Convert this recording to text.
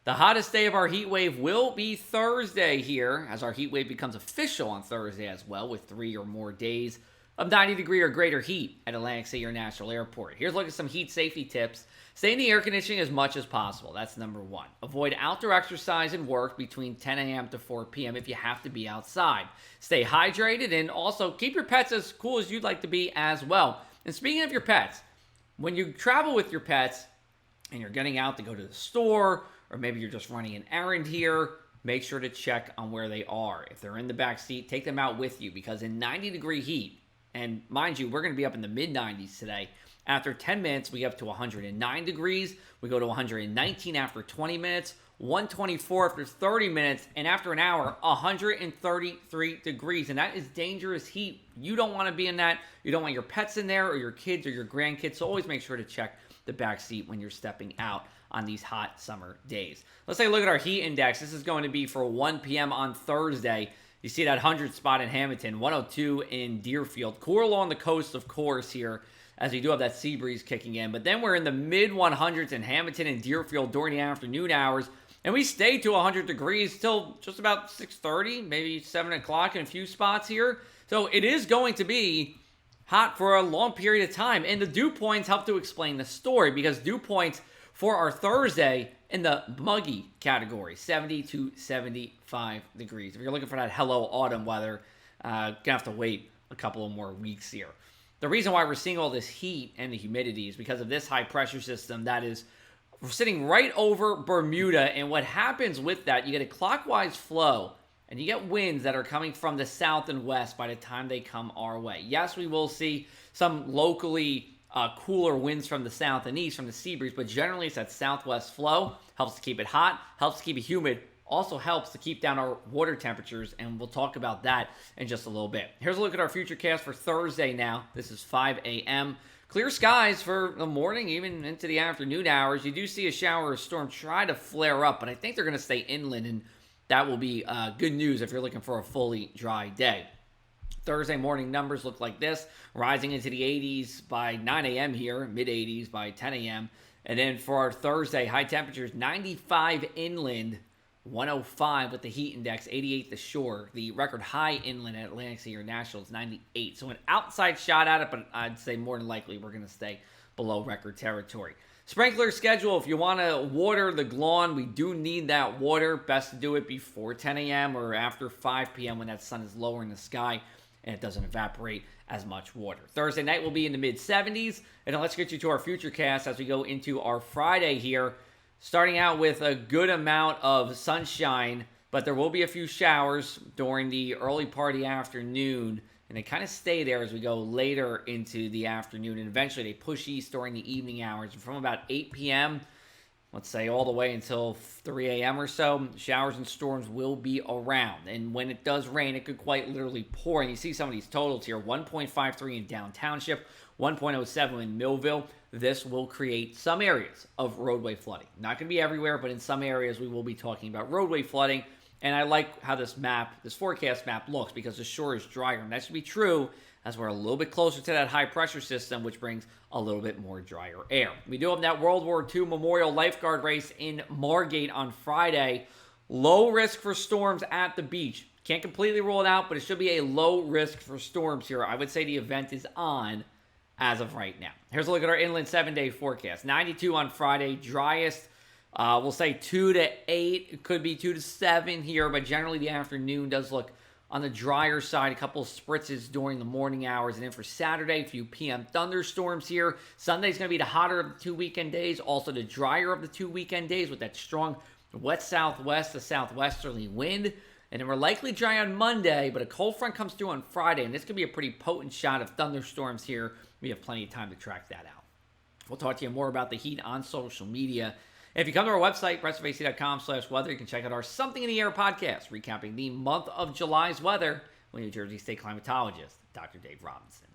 The hottest day of our heat wave will be Thursday here, as our heat wave becomes official on Thursday as well, with 3 or more days of 90-degree or greater heat at Atlantic City International Airport. Here's a look at some heat safety tips. Stay in the air conditioning as much as possible. That's number one. Avoid outdoor exercise and work between 10 a.m. to 4 p.m. if you have to be outside. Stay hydrated and also keep your pets as cool as you'd like to be as well. And speaking of your pets, when you travel with your pets and you're getting out to go to the store, or maybe you're just running an errand here, make sure to check on where they are. If they're in the back seat, take them out with you, because in 90-degree heat, and mind you, we're going to be up in the mid-90s today. After 10 minutes, we get up to 109 degrees. We go to 119 after 20 minutes, 124 after 30 minutes, and after an hour, 133 degrees. And that is dangerous heat. You don't want to be in that. You don't want your pets in there or your kids or your grandkids. So always make sure to check the back seat when you're stepping out on these hot summer days. Let's take a look at our heat index. This is going to be for 1 p.m. on Thursday. You see that 100 spot in Hamilton, 102 in Deerfield. Cooler along the coast, of course, here, as we do have that sea breeze kicking in. But then we're in the mid-100s in Hamilton and Deerfield during the afternoon hours. And we stay to 100 degrees till just about 6:30, maybe 7 o'clock in a few spots here. So it is going to be hot for a long period of time. And the dew points help to explain the story, because dew points for our Thursday in the muggy category, 70 to 75 degrees. If you're looking for that hello autumn weather, gonna have to wait a couple of more weeks here. The reason why we're seeing all this heat and the humidity is because of this high pressure system that is sitting right over Bermuda. And what happens with that, you get a clockwise flow and you get winds that are coming from the south and west by the time they come our way. Yes, we will see some locally cooler winds from the south and east from the sea breeze, but generally it's that southwest flow. Helps to keep it hot, helps to keep it humid, also helps to keep down our water temperatures, and we'll talk about that in just a little bit. Here's a look at our Futurecast for Thursday now. This is 5 a.m. Clear skies for the morning, even into the afternoon hours. You do see a shower or storm try to flare up, but I think they're going to stay inland, and that will be good news if you're looking for a fully dry day. Thursday morning numbers look like this, rising into the 80s by 9 a.m. here, mid-80s by 10 a.m. And then for our Thursday, high temperatures, 95 inland, 105 with the heat index, 88 the shore. The record high inland at Atlantic City International is 98. So an outside shot at it, but I'd say more than likely we're going to stay below record territory. Sprinkler schedule, if you want to water the lawn, we do need that water. Best to do it before 10 a.m. or after 5 p.m. when that sun is lower in the sky and it doesn't evaporate as much water. Thursday night will be in the mid-70s. And let's get you to our Futurecast as we go into our Friday here. Starting out with a good amount of sunshine, but there will be a few showers during the early part of the afternoon. And they kind of stay there as we go later into the afternoon. And eventually they push east during the evening hours. And from about 8 p.m., let's say all the way until 3 a.m. or so, showers and storms will be around. And when it does rain, it could quite literally pour. And you see some of these totals here, 1.53 in Downtownship, 1.07 in Millville. This will create some areas of roadway flooding. Not going to be everywhere, but in some areas we will be talking about roadway flooding. And I like how this forecast map looks, because the shore is drier. And that should be true as we're a little bit closer to that high pressure system, which brings a little bit more drier air. We do have that World War II Memorial Lifeguard Race in Margate on Friday. Low risk for storms at the beach. Can't completely rule it out, but it should be a low risk for storms here. I would say the event is on as of right now. Here's a look at our inland 7-day forecast. 92 on Friday, driest. We'll say 2 to 8. It could be 2 to 7 here, but generally the afternoon does look on the drier side. A couple of spritzes during the morning hours. And then for Saturday, a few PM thunderstorms here. Sunday's going to be the hotter of the 2 weekend days. Also the drier of the 2 weekend days with that strong west southwest to southwesterly wind. And then we're likely dry on Monday, but a cold front comes through on Friday. And this could be a pretty potent shot of thunderstorms here. We have plenty of time to track that out. We'll talk to you more about the heat on social media. If you come to our website, progressiveac.com/weather, you can check out our Something in the Air podcast, recapping the month of July's weather with New Jersey State climatologist, Dr. Dave Robinson.